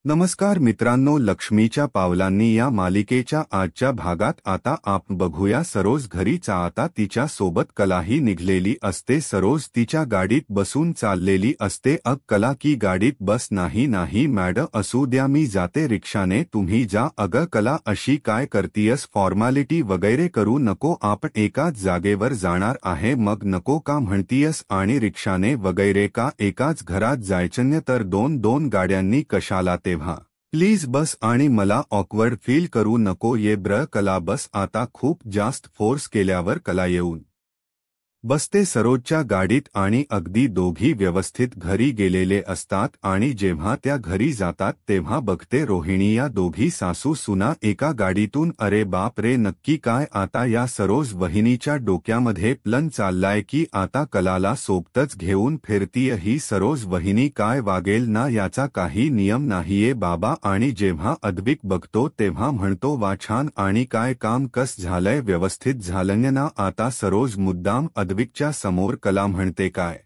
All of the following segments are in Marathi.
नमस्कार मित्रांनो, लक्ष्मीच्या पावलांनी या मालिकेच्या आजच्या भागात आता आपण बघूया सरोज घरीच आता तिच्या सोबत कलाही निघलेली असते। सरोज तिच्या गाडीत बसून चाललेली असते। कला की गाडीत बस। नाही मॅडम असू द्या, मी जाते रिक्षाने, तुम्ही जा। कला अशी काय करतीयस, फॉर्मॅलिटी वगैरे करू नको, आपण एकाच जागेवर जाणार आहे, मग नको का म्हणतीयस, आणि रिक्षाने वगैरे का, एकाच घरात जायचं तर दोन गाड्यांनी कशाला तेव्हा प्लीज बस, आणि मला ऑकवर्ड फील करू नको, ये ब्र कला बस। आता खूप जास्त फोर्स केल्यावर कला येऊन बसते सरोजच्या गाडीत आणि अगदी दोघी व्यवस्थित घरी गेलेले असतात। आणि जेव्हा त्या घरी जातात तेव्हा बघते रोहिणी या दोघी सासू सुना एका गाडीतून। अरे बाप रे, नक्की काय आता या सरोज वहिनीच्या डोक्यामध्ये प्लन चाललाय की आता कलाला सोबतच घेऊन फिरतीय ही सरोज वहिनी, काय वागेल ना याचा काही नियम नाहीये बाबा। आणि जेव्हा अद्विक बघतो तेव्हा म्हणतो वा छान, आणि काय काम कस झालंय, व्यवस्थित झालं ना। आता सरोज मुद्दाम अद्विकच्या समोर कला म्हणते काय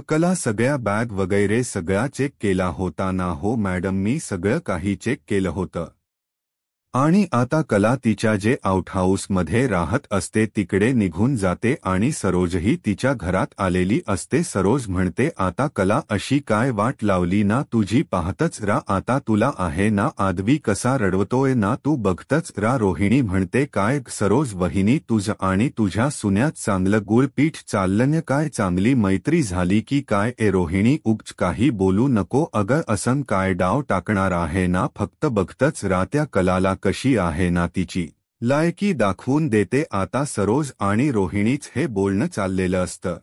कला सगळ्या बॅग वगैरे सगळा चेक केला होता ना। हो मॅडम, मी सगळं काही चेक केलं होतं। आणि आता कला तिच्या जे आउटहाऊसमध्ये राहत असते तिकडे निघून जाते आणि सरोजही तिच्या घरात आलेली असते। सरोज म्हणते आता कला अशी काय वाट लावली ना तुझी, पाहतच रा आता तुला आहे ना, आदवी कसा रडवतोय ना, तू बघतच रा। रोहिणी म्हणते काय सरोज वहिनी, तुझ आणि तुझ्या सुन्यात चांगलं गुळपीठ चाललं काय, चांगली मैत्री झाली की काय। रोहिणी उगच काही बोलू नको, असन काय डाव टाकणार आहे ना, फक्त बघतच रा त्या कलाला कशी आहे ना तिची लायकी दाखवून देते। आता सरोज आणि रोहिणीच हे बोलणं चाललेलं असतं।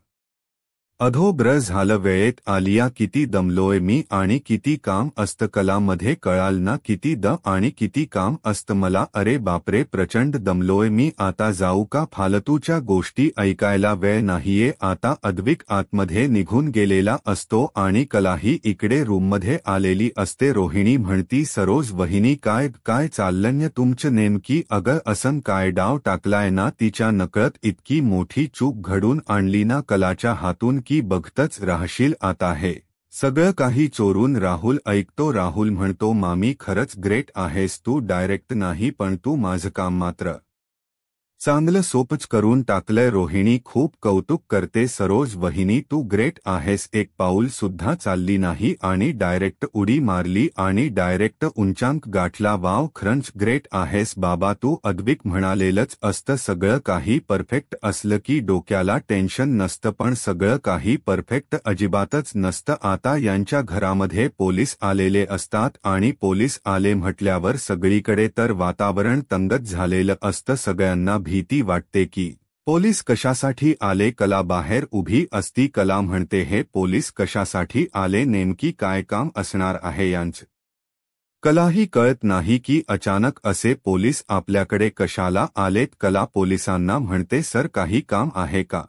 अधोब्र झालं वेळेत आलिया, किती दमलोय मी आणि किती काम असतं, कलामध्ये कळाल ना किती आणि किती काम असतं मला, अरे बापरे प्रचंड दमलोय मी, आता जाऊ का, फालतूच्या गोष्टी ऐकायला वेळ नाहीये। आता अद्विक आतमध्ये निघून गेलेला असतो आणि कलाही इकडे रूममध्ये आलेली असते। रोहिणी म्हणती सरोज वहिनी काय काय चाललंय तुमचं नेमकी, असन काय डाव टाकलाय ना तिच्या नकळत, इतकी मोठी चूक घडून आणली ना कलाच्या हातून की बघतच राहशील आता हे सगळं काही चोरून। राहुल ऐकतो, राहुल म्हणतो मामी खरंच ग्रेट आहेस तू, डायरेक्ट नाही पण तू माझं काम मात्र चांगलं सोपच करून टाकलंय। रोहिणी खूप कौतुक करते, सरोज वहिनी तू ग्रेट आहेस, एक पाऊल सुद्धा चालली नाही आणि डायरेक्ट उडी मारली आणि डायरेक्ट उंचांक गाठला, वाव खरंच ग्रेट आहेस बाबा तू। अद्विक म्हणालेलंच असतं सगळं काही परफेक्ट असलं की डोक्याला टेन्शन नसतं, पण सगळं काही परफेक्ट अजिबातच नसतं। आता यांच्या घरामध्ये पोलीस आलेले असतात आणि पोलीस आले म्हटल्यावर सगळीकडे तर वातावरण तंगत झालेलं असतं, सगळ्यांना भीती वाटते की पोलीस कशासाठी आले। कला बाहेर उभी असती, कला म्हणते हे पोलीस कशासाठी आले, नेमकी काय काम असणार आहे यांचं, कलाही कळत नाही की अचानक असे पोलीस आपल्याकडे कशाला आलेत। कला पोलिसांना म्हणते सर काही काम आहे का,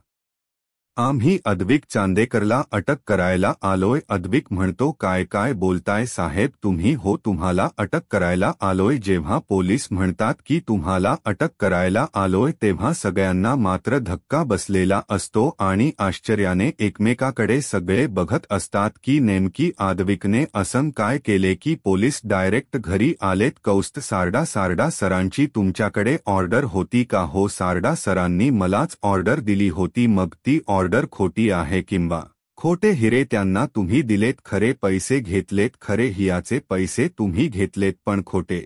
आम्ही अद्विक चांदेकरला अटक करायला आलोय। अद्विक म्हणतो काय काय बोलताय साहेब तुम्ही, हो तुम्हाला अटक करायला आलोय। जेव्हा पोलीस म्हणतात की तुम्हाला अटक करायला आलोय तेव्हा सगळ्यांना मात्र धक्का बसलेला असतो आणि आश्चर्याने एकमेकाकडे सगळे बघत असतात की नेमकी अद्विकने असं काय केले की पोलीस डायरेक्ट घरी आलेत। कौस्त सारडा सरांची तुमच्याकडे ऑर्डर होती का, हो सारडा सरांनी मलाच ऑर्डर दिली होती, मग ती ऑर्डर खोटी आहे किंवा खोटे हिरे त्यांना तुम्ही दिलेत, खरे पैसे घेतलेत, खरे हियाचे पैसे तुम्ही घेतलेत पण खोटे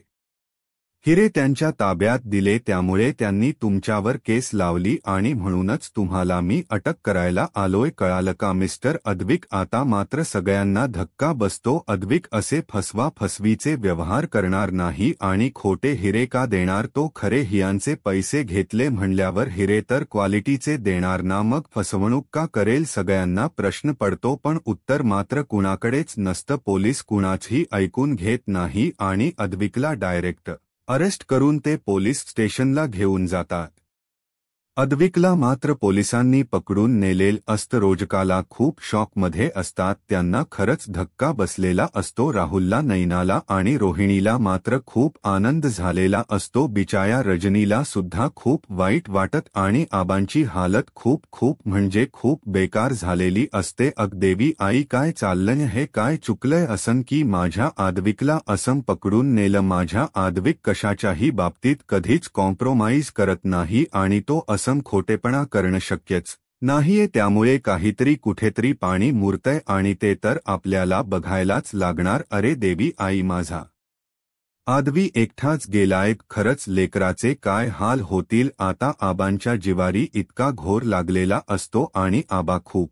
हिरे त्यांच्या ताब्यात दिले, त्यामुळे त्यांनी तुमच्यावर केस लावली आणि म्हणूनच तुम्हाला मी अटक करायला आलोय, कळालं का मिस्टर अद्विक। आता मात्र सगळ्यांना धक्का बसतो, अद्विक असे फसवीचे व्यवहार करणार नाही आणि खोटे हिरे का देणार, तो खरे हियांचे पैसे घेतले म्हणल्यावर हिरे तर क्वालिटीचे देणार ना, मग फसवणूक का करेल, सगळ्यांना प्रश्न पडतो पण उत्तर मात्र कुणाकडेच नसतं। पोलीस कुणाचही ऐकून घेत नाही आणि अद्विकला डायरेक्ट अरेस्ट करून ते पोलीस स्टेशनला घेऊन जातात। अद्विकला मात्र पोलिसांनी पकडून नेलेल असतं. रोजकाला खूप शॉकमध्ये असतात. त्यांना खरंच धक्का बसलेला असतो. राहुलला, नैनाला आणि रोहिणीला मात्र खूप आनंद झालेला असतो. बिचाया रजनीला सुद्धा खूप वाईट वाटत आणि आबांची हालत खूप खूप म्हणजे खूप बेकार झालेली असते. अग देवी आई, काय चाललंय हे? काय चुकलंय असन की माझ्या आद्विकला असं पकडून नेलं? माझ्या आद्विक कशाच्याही बाबतीत कधीच कॉम्प्रोमाइज करत नाही आणि तो असं खोटेपणा करणं शक्यच नाहीये. त्यामुळे काहीतरी कुठेतरी पाणी मुरतंय आणि ते तर आपल्याला बघायलाच लागणार. अरे देवी आई, माझा आदवी एकटाच गेलाय. खरंच लेकराचे काय हाल होतील आता. आबांच्या जिवारी इतका घोर लागलेला असतो आणि आबा खूप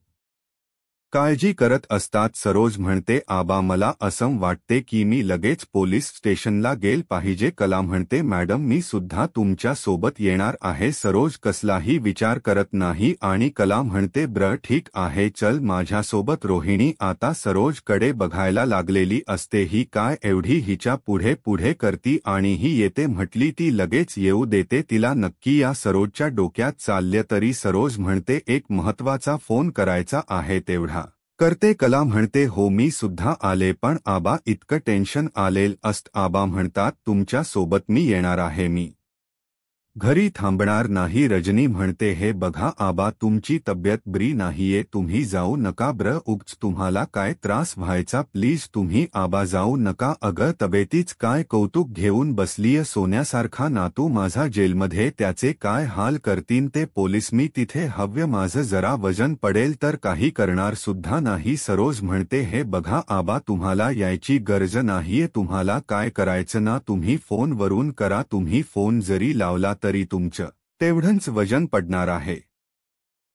काळजी करत असतात. सरोज म्हणते, आबा मला असं वाटते की मी लगेच पोलीस स्टेशनला गेल पाहिजे. कला म्हणते, मॅडम मी सुद्धा तुमच्या सोबत येणार आहे. सरोज कसलाही विचार करत नाही आणि कला म्हणते, ब्र ठीक आहे चल माझ्यासोबत. रोहिणी आता सरोजकडे बघायला लागलेली असते. ही काय एवढी हिच्या पुढे पुढे करती आणि ही येते म्हटली ती लगेच येऊ देते तिला. नक्की या सरोजच्या डोक्यात चालले तरी सरोज म्हणते, एक महत्वाचा फोन करायचा आहे तेवढा करते. कला म्हणते, हो मी सुद्धा आले पण आबा इतकं टेन्शन आलेल असत. आबा म्हणतात, तुमच्या सोबत मी येणार आहे. मी घरी थांबणार नाही. रजनी म्हणते, हे बघा आबा तुमची तब्येत बरी नाहीये, तुम्ही जाऊ नका ब्र. उगच तुम्हाला काय त्रास व्हायचा, प्लीज तुम्ही आबा जाऊ नका. अगं तब्येतीच काय कौतुक घेऊन बसलीय. सोन्यासारखा नातू माझा जेलमध्ये, त्याचे काय हाल करतीन ते पोलीस. मी तिथे हव्य, माझं जरा वजन पडेल तर काही करणार सुद्धा नाही. सरोज म्हणते, हे बघा आबा तुम्हाला यायची गरज नाहीये. तुम्हाला काय करायचं ना तुम्ही फोनवरून करा. तुम्ही फोन जरी लावला तरी तुमचं तेवढंच वजन पडणार आहे.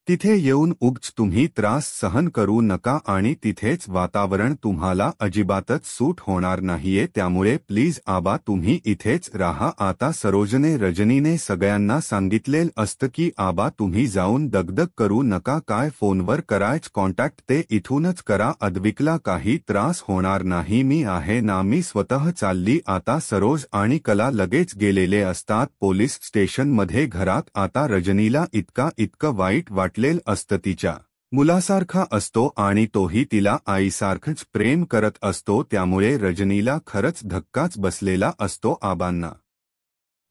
तिथे येऊन उगच तुम्ही त्रास सहन करू नका आणि तिथेच वातावरण तुम्हाला अजिबातच सूट होणार नाहीये. त्यामुळे प्लीज आबा तुम्ही इथेच राहा. आता सरोजने रजनीने सगळ्यांना सांगितलेलं असतं की आबा तुम्ही जाऊन दगदग करू नका. काय फोनवर करायच कॉन्टॅक्ट ते इथूनच करा. अद्विकला काही त्रास होणार नाही. मी आहे ना, मी स्वतः चालली. आता सरोज आणि कला लगेच गेलेले असतात पोलीस स्टेशनमध्ये. घरात आता रजनीला इतकं वाईट वाटलेलं असतं. तिच्या मुलासारखा असतो आणि तोही तिला आईसारखंच प्रेम करत असतो. त्यामुळे रजनीला खरंच धक्काच बसलेला असतो. आबांना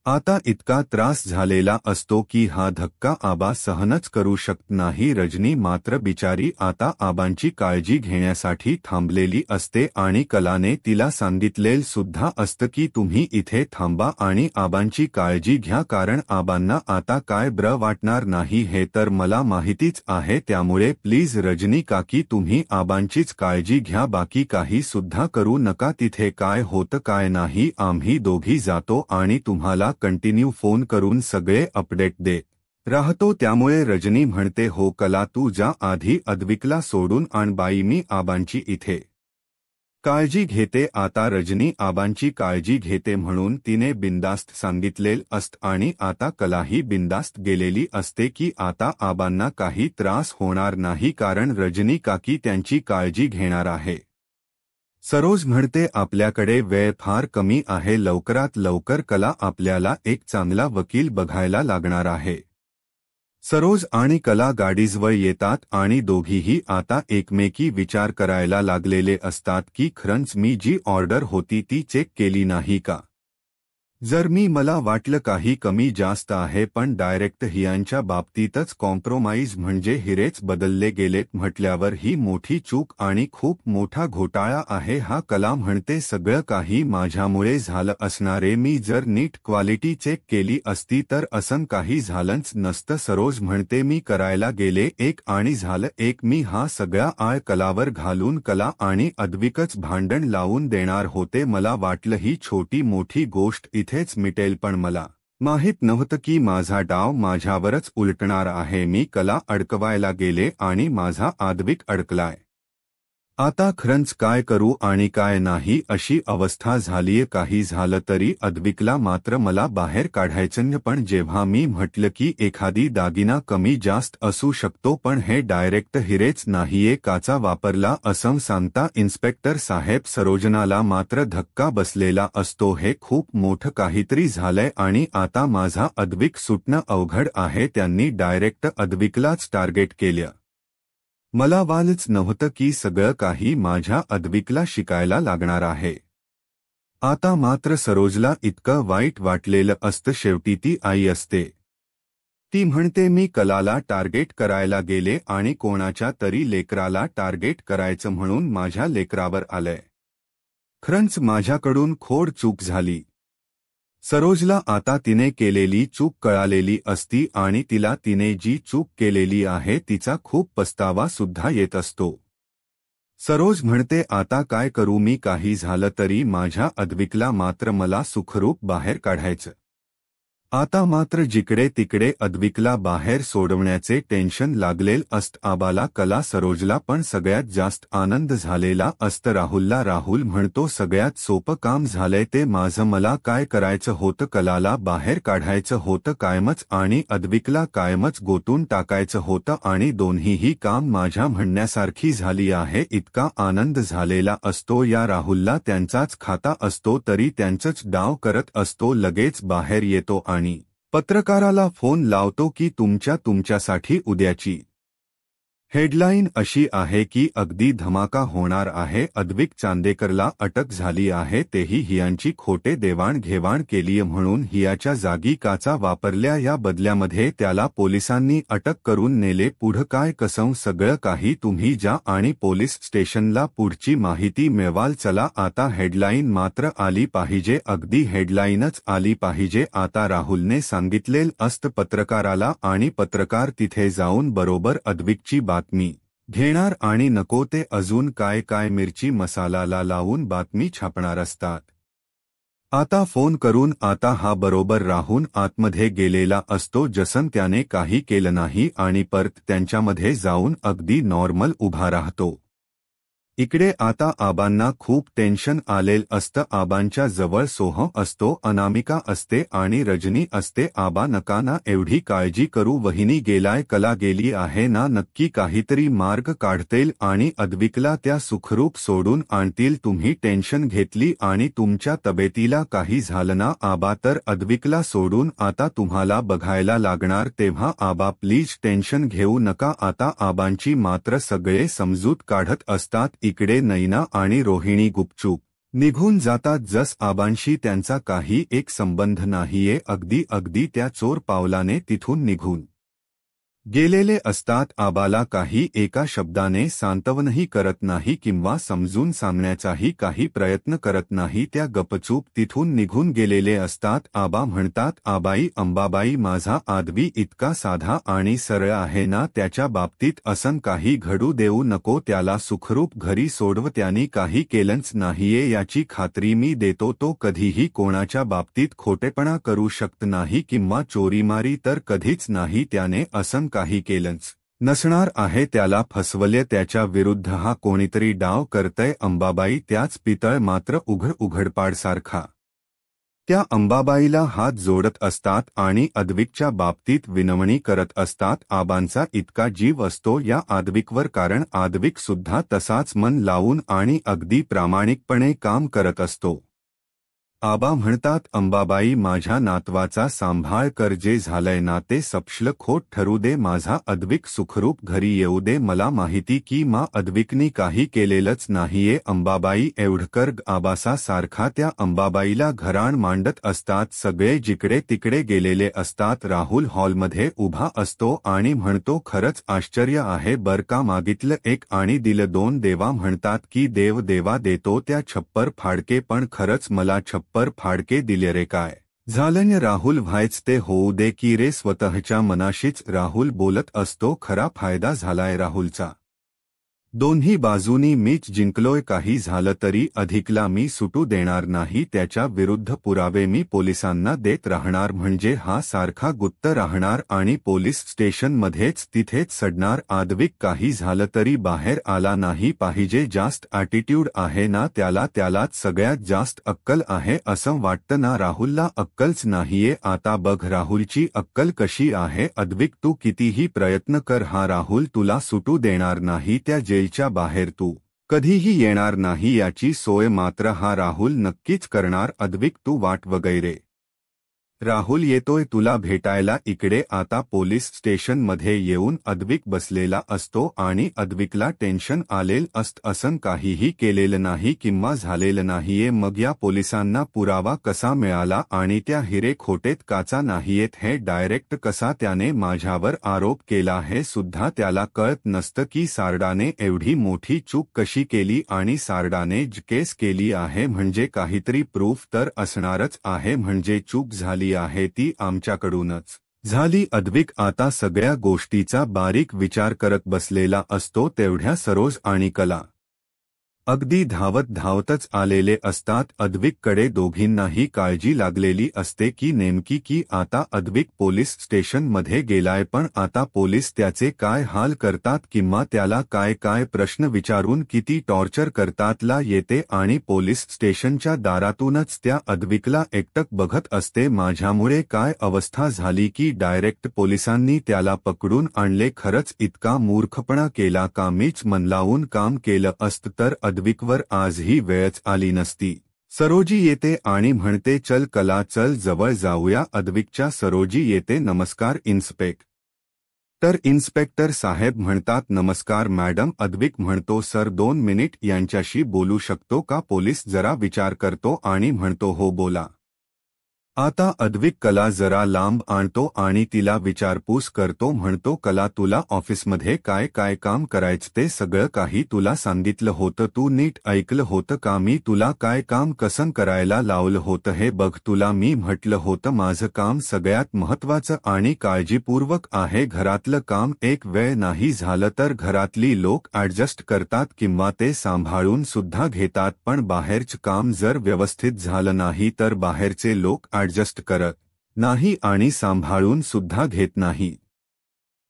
आता इतका त्रास झालेला असतो की हा धक्का आबा सहनच करू शकत नाही. रजनी मात्र बिचारी आता आबांची काळजी घेण्यासाठी थांबलेली असते आणि कलाने तिला सांगितलेलं सुद्धा असतं की तुम्ही इथे थांबा आणि आबांची काळजी घ्या, कारण आबांना आता काय ब्र वाटणार नाही हे तर मला माहितीच आहे. त्यामुळे प्लीज रजनी काकी तुम्ही आबांचीच काळजी घ्या, बाकी काही सुद्धा करू नका. तिथे काय होतं काय नाही आम्ही दोघी जातो आणि तुम्हाला कंटिन्यू फोन करून सगळे अपडेट देत राहतो. त्यामुळे रजनी म्हणते, हो कला तू जा, आधी अद्विकला सोडून आण बाई, मी आबांची इथे काळजी घेते. आता रजनी आबांची काळजी घेते म्हणून तिने बिंदास्त सांगितलेलं असतं आणि आता कलाही बिंदास्त गेलेली असते की आता आबांना काही त्रास होणार नाही, कारण रजनी काकी त्यांची काळजी घेणार आहे. सरोज म्हणते, आपल्याकडे वेळ फार कमी आहे, लवकरात लवकर कला आपल्याला एक चांगला वकील बघायला लागणार आहे. सरोज आणि कला गाडीजवळ येतात आणि दोघीही आता एकमेकी विचार करायला लागलेले असतात की खरंच मी जी ऑर्डर होती ती चेक केली नाही का. जर मला वाटलं काही कमी जास्त आहे पण डायरेक्ट हियांच्या बाबतीतच कॉम्प्रोमाइज म्हणजे हिरेच बदलले गेलेत म्हटल्यावर ही मोठी चूक आणि खूप मोठा घोटाळा आहे हा. कला म्हणते, सगळं काही माझ्यामुळे झालं असणारे, मी जर नीट क्वालिटी चेक केली असती तर असं काही झालंच नसतं. सरोज म्हणते, मी करायला गेले एक आणि झालं एक. मी हा सगळा आळ कलावर घालून कला आणि अद्विकच भांडण लावून देणार होते. मला वाटलं ही छोटी मोठी गोष्ट इथेच मिटेल पण मला माहित नव्हतं की माझा डाव माझ्यावरच उलटणार आहे. मी कला अडकवायला गेले आणि माझा आद्विक अडकलाय. आता खरंच काय करू आणि काय नाही अशी अवस्था झालीये. काही झालं तरी अद्विकला मात्र मला बाहेर काढायचं. पण जेव्हा मी म्हटलं की एखादी दागिना कमी जास्त असू शकतो पण हे डायरेक्ट हिरेच नाहीये, काचा वापरला असं सांगता इन्स्पेक्टर साहेब सरोजनाला मात्र धक्का बसलेला असतो. हे खूप मोठं काहीतरी झालंय आणि आता माझा अद्विक सुटणं अवघड आहे. त्यांनी डायरेक्ट अद्विकलाच टार्गेट केलं. मला वालच नव्हतं की सगळं काही माझ्या अद्विकला शिकायला लागणार आहे. आता मात्र सरोजला इतकं वाईट वाटलेलं असतं. शेवटी ती आई असते. ती म्हणते मी कलाला टार्गेट करायला गेले आणि कोणाच्या तरी लेकराला टार्गेट करायचं म्हणून माझ्या लेकरावर आलंय. खरंच माझ्याकडून खोड चूक झाली. सरोजला आता तिने केलेली चूक कळालेली असती आणि तिला तिने जी चूक केलेली आहे तिचा खूप पस्तावा सुद्धा येत असतो. सरोज म्हणते आता काय करू मी, काही झालं तरी माझ्या अद्विकला मात्र मला सुखरूप बाहेर काढायचं. आता मात्र जिकडे तिकडे अद्विकला बाहेर सोडवण्याचे टेन्शन लागलेल असत आबाला. कला सरोजला पण सगळ्यात जास्त आनंद झालेला असत राहुलला. राहुल म्हणतो सगळ्यात सोपं काम झालंय ते माझं. मला काय करायचं होतं, कलाला बाहेर काढायचं होतं कायमच आणि अद्विकला कायमच गोतून टाकायचं होतं आणि दोन्हीही काम माझ्या म्हणण्यासारखी झाली आहे. इतका आनंद झालेला असतो या राहुलला. त्यांचाच खाता असतो तरी त्यांचंच डाव करत असतो. लगेच बाहेर येतो आणि पत्रकाराला फोन लावतो की तुमच्यासाठी उद्याची हेडलाईन अशी आहे की अगदी धमाका होणार आहे. अद्विक चांदेकरला अटक झाली आहे, तेही हियांची खोटे देवाणघेवाण केलीय म्हणून. हियाच्या जागी काचा वापरल्या, या बदल्यामध्ये त्याला पोलिसांनी अटक करून नेले. पुढं काय कसं सगळं काही तुम्ही जा आणि पोलीस स्टेशनला पुढची माहिती मिळवाल. चला आता हेडलाईन मात्र आली पाहिजे, अगदी हेडलाईनच आली पाहिजे. आता राहुलने सांगितलेल असतं पत्रकाराला आणि पत्रकार तिथे जाऊन बरोबर अद्विकची बातमी घेणार आणि नको ते अजून काय काय मिरची मसालाला लावून बातमी छापणार असतात. आता फोन करून आता हा बरोबर राहून आतमध्ये गेलेला असतो. जसन त्याने काही केलं नाही आणि परत त्यांच्यामध्ये जाऊन अगदी नॉर्मल उभा राहतो. इकडे आता आबांना खूप टेन्शन आलेल असतं. आबांच्या जवळ सोहम असतो, अनामिका असते आणि रजनी असते. आबा नका ना एवढी काळजी करू, वहिनी गेलाय, कला गेली आहे ना, नक्की काहीतरी मार्ग काढतील आणि अद्विकला त्या सुखरूप सोडून आणतील. तुम्ही टेन्शन घेतली आणि तुमच्या तब्येतीला काही झालं ना आबा तर अद्विकला सोडून आता तुम्हाला बघायला लागणार. तेव्हा आबा प्लीज टेन्शन घेऊ नका. आता आबांची मात्र सगळे समजूत काढत असतात. इकडे नैना आणि रोहिणी गुपचूप निघून जातात, जस आबांशी त्यांचा काही एक संबंध नाहीये. अगदी त्या चोर पावलाने तिथून निघून गेलेले असतात. आबाला काही एका शब्दाने सांत्वनही करत नाही किंवा समजून सांगण्याचाही काही प्रयत्न करत नाही. त्या गपचूप तिथून निघून गेलेले असतात. आबा म्हणतात आबाई अंबाबाई माझा आदवी इतका साधा आणि सरळ आहे ना, त्याच्या बाबतीत असं काही घडू देऊ नको. त्याला सुखरूप घरी सोडव, त्यांनी काही केलंच नाहीये याची खात्री मी देतो. तो कधीही कोणाच्या बाबतीत खोटेपणा करू शकत नाही किंवा चोरीमारी तर कधीच नाही. त्याने असं काही केलंच नसणार आहे. त्याला फसवले, त्याच्या विरुद्ध हा कोणीतरी डाव करतय. अंबाबाई त्याच पितळ मात्र उघडपाडसारखा त्या अंबाबाईला हात जोडत असतात आणि अद्विकच्या बाबतीत विनवणी करत असतात. आबांचा इतका जीव असतो या आद्विकवर, कारण आद्विक सुद्धा तसाच मन लावून आणि अगदी प्रामाणिकपणे काम करत असतो. आबा म्हणतात अंबाबाई माझ्या नातवाचा सांभाळ कर, जे झालंय ना ते सपशल खोट ठरू दे. माझा अद्विक सुखरूप घरी येऊ दे. मला माहिती की अद्विकनी काही केलेलंच नाहीये. अंबाबाई एवढकर. आबासा सारखा त्या अंबाबाईला घराण मांडत असतात. सगळे जिकडे तिकडे गेलेले असतात. राहुल हॉलमध्ये उभा असतो आणि म्हणतो खरंच आश्चर्य आहे बर का, मागितलं एक आणि दिलं दोन. देवा म्हणतात की देव देवा देतो त्या छप्पर फाडके, पण खरंच मला छप्पर फाडके दिले रे. काय झालं राहुल, व्हायच ते होऊ दे की रे. स्वतःच्या मनाशीच राहुल बोलत असतो. खरा फायदा झालाय राहुलचा. दोन्ही बाजूनी मीच जिंकलोय, काही झालं तरी अधिकला मी सुटू देणार नाही, त्याच्या विरुद्ध पुरावे मी पोलिसांना देत राहणार, म्हणजे हा सारखा गुत्त राहणार आणि पोलीस स्टेशनमध्येच तिथेच सडणार. आद्विक काही झालं तरी बाहेर आला नाही पाहिजे. जास्त ॲटिट्यूड आहे ना त्याला, त्यालाच सगळ्यात जास्त अक्कल आहे असं वाटतं ना. राहुलला अक्कलच नाहीये. आता बघ राहुलची अक्कल कशी आहे. अद्विक तू कितीही प्रयत्न कर, हा राहुल तुला सुटू देणार नाही. त्या जेलच्या बाहेर तू कधीही येणार नाही याची सोय मात्र हा राहुल नक्कीच करणार. अद्विक तू वाट वगैरे. राहुल येतोय तुला भेटायला इकडे. आता पोलीस स्टेशनमध्ये येऊन अद्विक बसलेला असतो आणि अद्विकला टेन्शन आलेलं असतं. असं काहीही केलेलं नाही किंवा झालेलं नाहीये. मग या पोलिसांना पुरावा कसा मिळाला आणि त्या हिरे खोटेत काचा नाहीयेत हे डायरेक्ट कसा त्याने माझ्यावर आरोप केला हे सुद्धा त्याला कळत नसतं की सारडाने एवढी मोठी चूक कशी केली आणि सारडाने केस केली आहे म्हणजे काहीतरी प्रूफ तर असणारच आहे. म्हणजे चूक झाली आहे ती आमच्याकडूनच झाली. अद्विक आता सगळ्या गोष्टीचा बारीक विचार करत बसलेला असतो. तेवढ्या सरोज आणि कला अगदी धावतच आलेले असतात. अद्विककडे दोघींनाही काळजी लागलेली असते की नेमकी की आता अद्विक पोलीस स्टेशनमध्ये गेलाय, पण आता पोलीस त्याचे काय हाल करतात किंवा त्याला काय काय प्रश्न विचारून किती टॉर्चर करतात ला येते. आणि पोलीस स्टेशनच्या दारातूनच त्या अद्विकला एकटक बघत असते. माझ्यामुळे काय अवस्था झाली की डायरेक्ट पोलिसांनी त्याला पकडून आणले. खरंच इतका मूर्खपणा केला का. मीच मन लावून काम केलं असतं तर अद्विकवर आजही वेळच आली नसती. सरोजी येते आणि म्हणते चल कला चल जवळ जाऊया. अद्विकच्या सरोजी येते. नमस्कार इन्स्पेक्टर. इन्स्पेक्टर साहेब म्हणतात नमस्कार मॅडम. अद्विक म्हणतो सर 2 मिनिट यांच्याशी बोलू शकतो का. पोलीस जरा विचार करतो आणि म्हणतो हो बोला. आता अद्विक कला जरा लांब आणतो आणि तिला विचारपूस करतो. म्हणतो कला तुला ऑफिसमध्ये काय काय काम करायचं ते सगळं काही तुला सांगितलं होतं, तू नीट ऐकलं होतं का. मी तुला काय काम कसं करायला लावलं होतं हे बघ. तुला मी म्हटलं होतं माझं काम सगळ्यात महत्त्वाचं आणि काळजीपूर्वक आहे. घरातलं काम एक वेळ नाही झालं तर घरातली लोक ॲडजस्ट करतात किंवा ते सांभाळून सुद्धा घेतात, पण बाहेरचं काम जर व्यवस्थित झालं नाही तर बाहेरचे लोक ॲडजस्ट करत नाही आणि सांभाळून सुद्धा घेत नाही.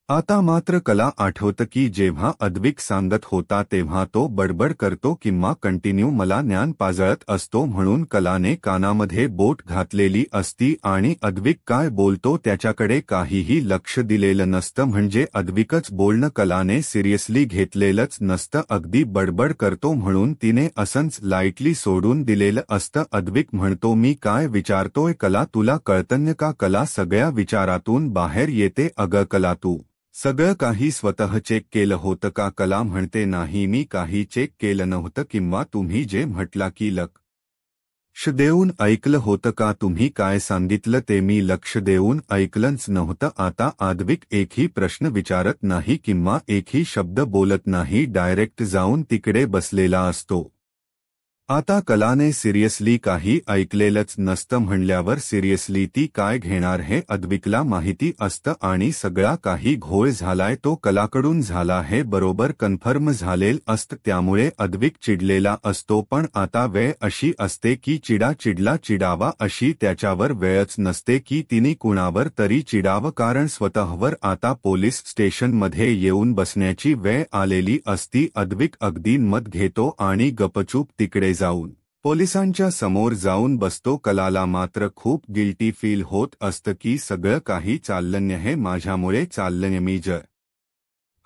आता मात्र कला आठवतं की जेव्हा अद्विक सांगत होता तेव्हा तो बडबड करतो किंवा कंटिन्यू मला ज्ञान पाजळत असतो, म्हणून कलाने कानामध्ये बोट घातलेली असती आणि अद्विक काय बोलतो त्याच्याकडे काहीही लक्ष दिलेलं नसतं. म्हणजे अद्विकच बोलणं कलाने सिरियसली घेतलेलंच नसतं. अगदी बडबड करतो म्हणून तिने असंच लाईटली सोडून दिलेलं असतं. अद्विक म्हणतो मी काय विचारतोय कला तुला कळतंय का. कला सगळ्या विचारातून बाहेर येते. अगं कला तू सगळं काही स्वतः चेक केलं होतं का. कला म्हणते नाही मी काही चेक केलं नव्हतं किंवा तुम्ही जे म्हटला की लक्ष देऊन ऐकलं होतं का. तुम्ही काय सांगितलं ते मी लक्ष देऊन ऐकलंच नव्हतं. आता अद्विक एकही प्रश्न विचारत नाही किंवा एकही शब्द बोलत नाही, डायरेक्ट जाऊन तिकडे बसलेला असतो. आता कलाने सिरियसली काही ऐकलेलंच नसतं म्हणल्यावर सिरियसली ती काय घेणार हे अद्विकला माहिती असतं आणि सगळा काही घोळ झालाय तो कलाकडून झाला हे बरोबर कन्फर्म झालेलं असतं. त्यामुळे अद्विक चिडलेला असतो, पण आता वेळ अशी असते की चिडावा अशी त्याच्यावर वेळच नसते की तिने कुणावर तरी चिडावं, कारण स्वतःवर आता पोलीस स्टेशनमध्ये येऊन बसण्याची वेळ आलेली असती. अद्विक अगदी मत घेतो आणि गपचूप तिकडे जाऊन पोलिसांच्या समोर जाऊन बसतो. कलाला मात्र खूप गिल्टी फील होत असतं की सगळं काही चाललंय हे माझ्यामुळे चाललंय. मी जर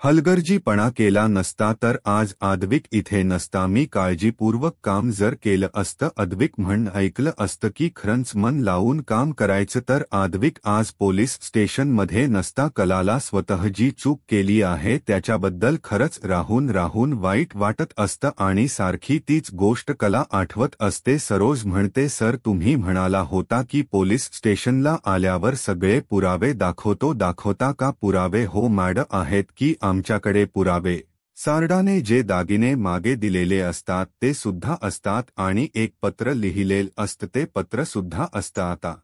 हलगर्जीपणा केला नसता तर आज अद्विक इथे नसता. मी काळजीपूर्वक काम जर केलं असतं, अद्विक म्हणणं ऐकलं असतं की खरंच मन लावून काम करायचं तर अद्विक आज पोलीस स्टेशनमध्ये नसता. कलाला स्वतः जी चूक केली आहे त्याच्याबद्दल खरंच राहून वाईट वाटत असतं आणि सारखी तीच गोष्ट कला आठवत असते. सरोज म्हणते सर तुम्ही म्हणाला होता की पोलीस स्टेशनला आल्यावर सगळे पुरावे दाखवता का. पुरावे हो मॅडम आहेत की आमच्याकडे पुरावे. सारडाने जे दागिने मागे दिलेले असतात ते सुद्धा असतात आणि एक पत्र लिहिलेलं असतं ते पत्र सुद्धा असतं. आता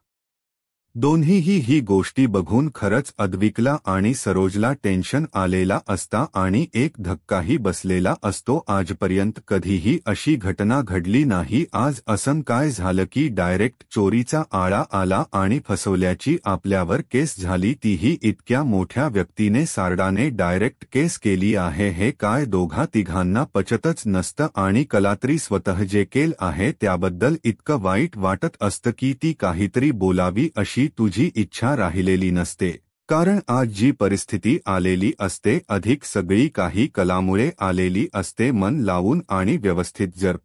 दोन्हीही ही गोष्टी बघून खरंच अद्विकला आणि सरोजला टेन्शन आलेला असता आणि एक धक्काही बसलेला असतो. आजपर्यंत कधीही अशी घटना घडली नाही. आज असं काय झालं की डायरेक्ट चोरीचा आळा आला आणि फसवल्याची आपल्यावर केस झाली, तीही इतक्या मोठ्या व्यक्तीने. सारडाने डायरेक्ट केस केली आहे. हे काय दोघा तिघांना पचतच नसतं आणि कलात्री स्वतः जे केलं आहे त्याबद्दल इतकं वाईट वाटत असतं की ती काहीतरी बोलावी अशी तुझी इच्छा राहिलेली नसते. कारण आज जी परिस्थिती आलेली असते अधिक सगळी काही कलामुळे आलेली असते. मन लावून आणि व्यवस्थित जर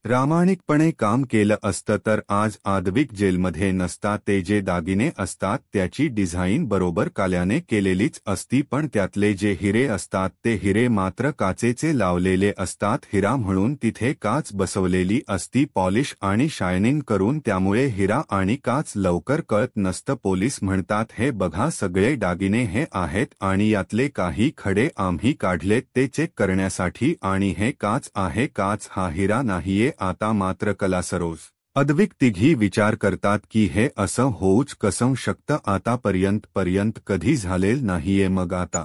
प्रामाणिकपणे काम केलं असतं तर आज आद्विक जेलमध्ये नसता. ते जे दागिने असतात त्याची डिझाईन बरोबर काल्याने केलेलीच असती, पण त्यातले जे हिरे असतात ते हिरे मात्र काचेचे लावलेले असतात. हिरा म्हणून तिथे काच बसवलेली असती पॉलिश आणि शायनिंग करून, त्यामुळे हिरा आणि काच लवकर कळत नसतं. पोलीस म्हणतात हे बघा सगळे दागिने हे आहेत आणि यातले काही खडे आम्ही काढलेत ते चेक करण्यासाठी, आणि हे काच आहे, काच हा हिरा नाहीये. आता मात्र कला, सरोज, अद्विक तिघी विचार करतात की हे असं होऊच कसं शकतं. आतापर्यंत कधी झालेलं नाहीये, मग आता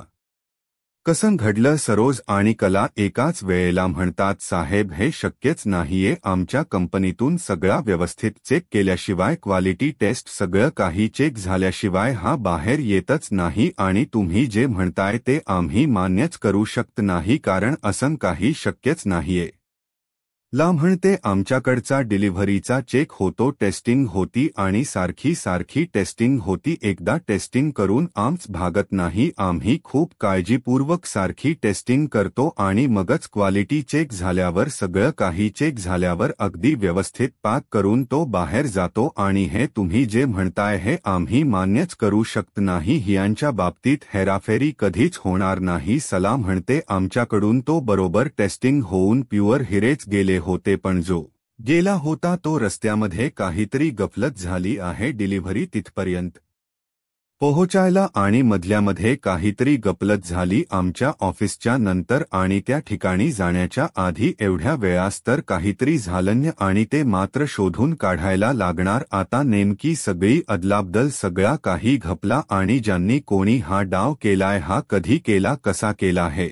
कसं घडलं. सरोज आणि कला एकाच वेळेला म्हणतात साहेब हे शक्यच नाहीये. आमच्या कंपनीतून सगळा व्यवस्थित चेक केल्याशिवाय, क्वालिटी टेस्ट सगळं काही चेक झाल्याशिवाय हा बाहेर येतच नाही, आणि तुम्ही जे म्हणताय ते आम्ही मान्यच करू शकत नाही, कारण असं काही शक्यच नाहीये. ला म्हणते आमच्याकडचा डिलिव्हरीचा चेक होतो, टेस्टिंग होती आणि सारखी टेस्टिंग होती. एकदा टेस्टिंग करून आमच भागत नाही. आम्ही खूप काळजीपूर्वक सारखी टेस्टिंग करतो आणि मगच क्वालिटी चेक झाल्यावर, सगळं काही चेक झाल्यावर अगदी व्यवस्थित पॅक करून तो बाहेर जातो. आणि हे तुम्ही जे म्हणताय हे आम्ही मान्यच करू शकत नाही. यांच्या बाबतीत हेराफेरी कधीच होणार नाही. सला म्हणते आमच्याकडून तो बरोबर टेस्टिंग होऊन प्युअर हिरेच गेले होते, पण जो गेला होता तो रस्त्यामध्ये काहीतरी गफलत झाली आहे डिलिव्हरी तिथपर्यंत पोहोचायला, आणि मधल्यामध्ये काहीतरी गफलत झाली आमच्या ऑफिसच्या नंतर, आणि त्या ठिकाणी जाण्याच्या आधी एवढ्या वेळास तर काहीतरी झालं आणि ते मात्र शोधून काढायला लागणार. आता नेमकी सगळी अदलाबदल, सगळा काही घपला, आणि ज्यांनी कोणी हा डाव केलाय, हा कधी केला, कसा केला हे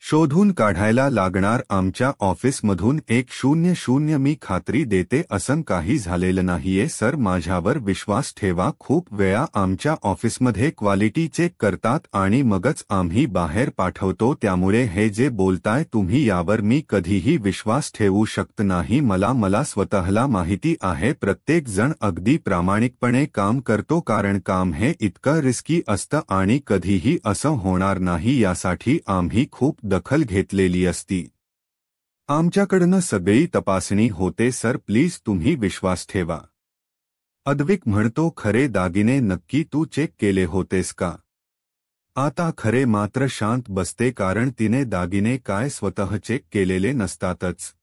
शोधून काढायला लागणार. आमच्या ऑफिसमधून 100 मी खात्री देते असं काही झालेलं नाहीये सर, माझ्यावर विश्वास ठेवा. खूप वेळा आमच्या ऑफिसमध्ये क्वालिटी चेक करतात आणि मगच आम्ही बाहेर पाठवतो, त्यामुळे हे जे बोलताय तुम्ही यावर मी कधीही विश्वास ठेवू शकत नाही. मला स्वतःला माहिती आहे प्रत्येक जण अगदी प्रामाणिकपणे काम करतो, कारण काम हे इतकं रिस्की असतं आणि कधीही असं होणार नाही यासाठी आम्ही खूप दखल घेतलेली असती. आमच्याकडनं सगळी तपासणी होते सर, प्लीज तुम्ही विश्वास ठेवा. अद्विक म्हणतो खरे दागिने नक्की तू चेक केले होतेस का? आता खरे मात्र शांत बसते, कारण तिने दागिने काय स्वतः चेक केलेले नसतातच.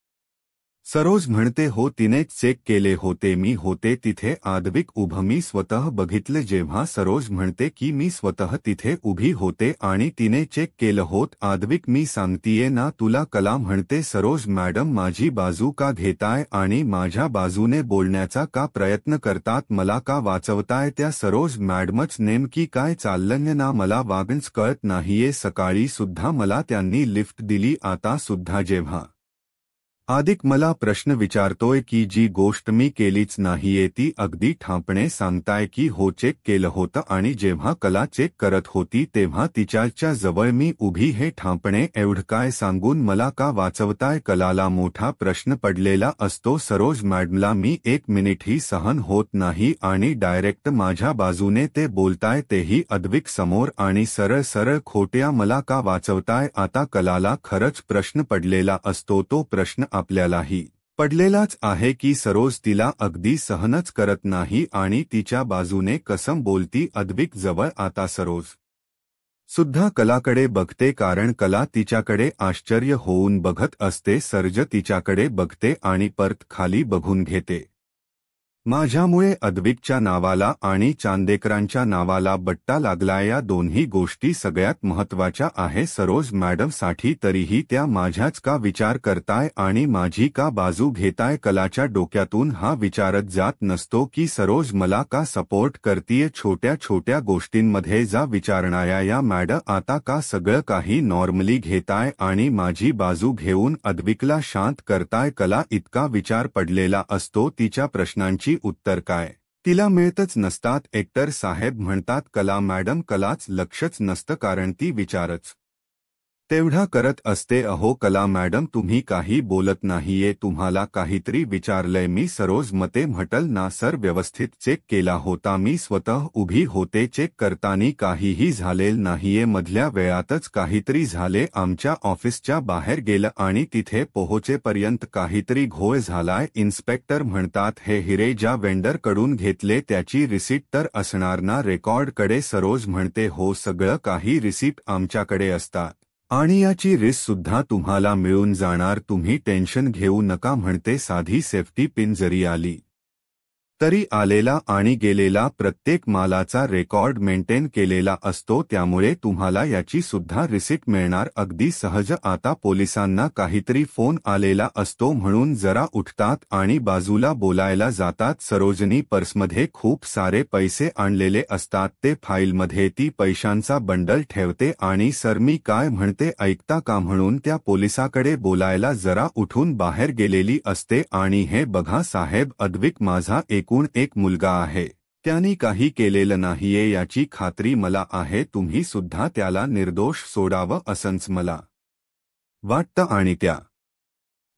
सरोज म्हणते हो तिनेच चेक केले होते, मी होते तिथे. आद्विक उभं मी स्वतः बघितलं. जेव्हा सरोज म्हणते की मी स्वतः तिथे उभी होते आणि तिने चेक केलं होत. आद्विक मी सांगतीये ना तुला. कला म्हणते सरोज मॅडम माझी बाजू का घेताय आणि माझ्या बाजूने बोलण्याचा का प्रयत्न करतात, मला का वाचवताय त्या? सरोज मॅडमच नेमकी काय चाललंय ना मला वागणंच कळत नाहीये. सकाळी सुद्धा मला त्यांनी लिफ्ट दिली, आता सुद्धा जेव्हा आदिक मला प्रश्न विचारतोय की जी गोष्ट मी केलीच नाहीये ती अगदी ठामपणे सांगताय की हो चेक केलं होतं, आणि जेव्हा कला चेक करत होती तेव्हा तिच्याच्या जवळ मी उभी, हे ठामपणे एवढं काय सांगून मला का वाचवताय? कलाला मोठा प्रश्न पडलेला असतो. सरोज मॅडमला मी 1 मिनिटही सहन होत नाही आणि डायरेक्ट माझ्या बाजूने ते बोलताय, तेही अद्विक समोर, आणि सरळ खोट्या मला का वाचवताय? आता कलाला खरंच प्रश्न पडलेला असतो. तो प्रश्न आपल्यालाही पडलेलाच आहे की सरोज तिला अगदी सहनच करत नाही आणि तिच्या बाजूने कसं बोलती अद्विक जवळ. आता सरोज सुद्धा कलाकडे बघते, कारण कला तिच्याकडे आश्चर्य होऊन बघत असते. सर्ज तिच्याकडे बघते आणि परत खाली बघून घेते. माझ्यामुळे अद्विकच्या नावाला आणि चांदेकरांच्या नावाला बट्टा लागला. या दोन्ही गोष्टी सगळ्यात महत्त्वाच्या आहे सरोज मॅडमसाठी. तरीही त्या माझ्याच का विचार करताय आणि माझी का बाजू घेताय? कलाच्या डोक्यातून हा विचारच जात नसतो की सरोज मला का सपोर्ट करतीये. छोट्या छोट्या गोष्टींमध्ये जा विचारणाऱ्या या मॅडम आता का सगळं काही नॉर्मली घेताय आणि माझी बाजू घेऊन अद्विकला शांत करताय? कला इतका विचार पडलेला असतो तिच्या प्रश्नांची उत्तर काय तिला मिळतच नसतात. एक्टर साहेब म्हणतात कला मॅडम कलाच लक्षच नसतं कारण ती विचारच तेवढा करत असते. अहो कला मॅडम तुम्ही काही बोलत नाहीये, तुम्हाला काहीतरी विचारलंय मी. सरोज मते म्हटल ना सर व्यवस्थित चेक केला होता मी, स्वतः उभी होते, चेक करतानी काहीही झालेल नाहीये. मधल्या वेळातच काहीतरी झाले, आमच्या ऑफिसच्या बाहेर गेलं आणि तिथे पोहोचेपर्यंत काहीतरी घोळ झालाय. इन्स्पेक्टर म्हणतात हे हिरे ज्या वेंडर कडून घेतले त्याची रिसीट तर असणार ना रेकॉर्ड कडे? सरोज म्हणते हो सगळं काही रिसीट आमच्याकडे असतात आणि याची रिस सुद्धा तुम्हाला मिळून जाणार, तुम्ही टेन्शन घेऊ नका म्हणते. साधी सेफ्टी पिन जरी आली तरी आलेला आणि गेलेला प्रत्येक मालाचा रेकॉर्ड मेंटेन केलेला असतो, त्यामुळे तुम्हाला याची सुद्धा रिसीट मिळणार अगदी सहज. आता पोलिसांना काहीतरी फोन आलेला असतो म्हणून जरा उठतात आणि बाजूला बोलायला जातात. सरोजनी पर्समध्ये खूप सारे पैसे आणलेले असतात, ते फाईलमध्ये ती पैशांचा बंडल ठेवते आणि सर मी काय म्हणते ऐकता का म्हणून त्या पोलिसाकडे बोलायला जरा उठून बाहेर गेलेली असते. आणि हे बघा साहेब अद्विक माझा एकूण एक मुलगा आहे, त्यांनी काही केलेलं नाहीये याची खात्री मला आहे, तुम्ही सुद्धा त्याला निर्दोष सोडावं असंच मला वाटतं. आणि त्या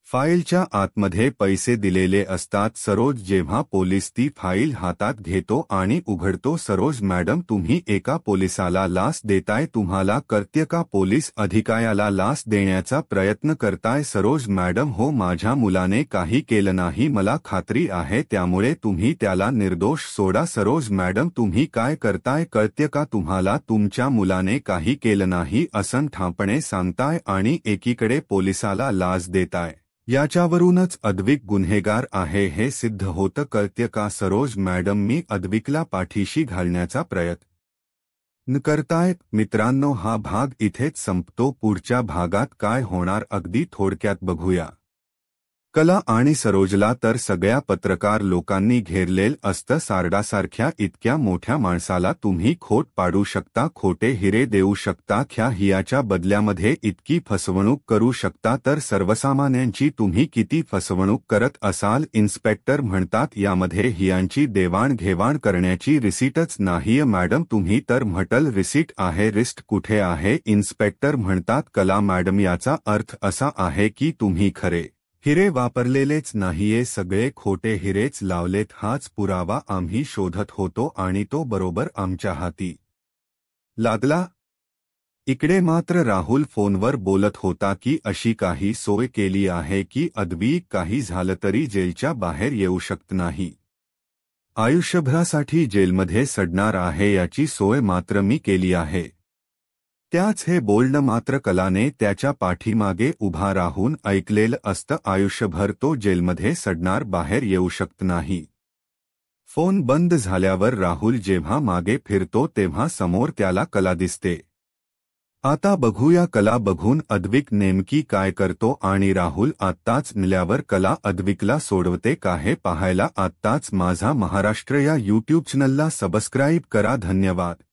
फाईलच्या आतमध्ये पैसे दिलेले असतात. सरोज जेव्हा पोलीस ती फाईल हातात घेतो आणि उघडतो, सरोज मॅडम तुम्ही एका पोलिसाला लाच देताय, तुम्हाला कळतं का? पोलीस अधिकाऱ्याला लाच देण्याचा प्रयत्न करताय. सरोज मॅडम हो माझ्या मुलाने काही केलं नाही, मला खात्री आहे, त्यामुळे तुम्ही त्याला निर्दोष सोडा. सरोज मॅडम तुम्ही काय करताय कळतं का तुम्हाला? तुमच्या मुलाने काही केलं नाही असं ठामपणे सांगताय आणि एकीकडे पोलिसाला लाच देताय. याच्यावरूनच अद्विक गुन्हेगार आहे हे सिद्ध होतं कळतं का? सरोज मॅडम मी अद्विकला पाठीशी घालण्याचा प्रयत्न करतायत. मित्रांनो हा भाग इथेच संपतो, पुढच्या भागात काय होणार अगदी थोडक्यात बघूया. कला आणि सरोजला तर सगळ्या पत्रकार लोकांनी घेरलेल असतं. सारडासारख्या इतक्या मोठ्या माणसाला तुम्ही खोट पाडू शकता, खोटे हिरे देऊ शकता, ह्या हियाच्या बदल्यामध्ये इतकी फसवणूक करू शकता, तर सर्वसामान्यांची तुम्ही किती फसवणूक करत असाल? इन्स्पेक्टर म्हणतात यामध्ये हियांची देवाणघेवाण करण्याची रिसीटच नाहीये मॅडम. तुम्ही तर म्हटल रिसीट आहे, रिस्ट कुठे आहे? इन्स्पेक्टर म्हणतात कला मॅडम याचा अर्थ असा आहे की तुम्ही खरे हिरे वापरलेलेच नाहीये, सगळे खोटे हिरेच लावलेत. हाच पुरावा आम्ही शोधत होतो आणि तो बरोबर आमच्या हाती लागला. इकडे मात्र राहुल फोनवर बोलत होता की अशी काही सोय केली आहे की अद्विक काही झालं तरी जेलच्या बाहेर येऊ शकत नाही, आयुष्यभरासाठी जेलमध्ये सडणार आहे, याची सोय मात्र मी केली आहे. त्याच हे बोलणं मात्र कलाने त्याच्या पाठीमागे उभा राहून ऐकलेलं असतं. आयुष्यभर तो जेलमध्ये सडणार, बाहेर येऊ शकत नाही. फोन बंद झाल्यावर राहुल जेव्हा मागे फिरतो तेव्हा समोर त्याला कला दिसते. आता बघूया कला बघून अद्विक नेमकी काय करतो आणि राहुल आत्ताच मिळाल्यावर कला अद्विकला सोडवते का हे पाहायला आत्ताच माझा महाराष्ट्र या यूट्यूब चॅनलला सबस्क्राईब करा. धन्यवाद.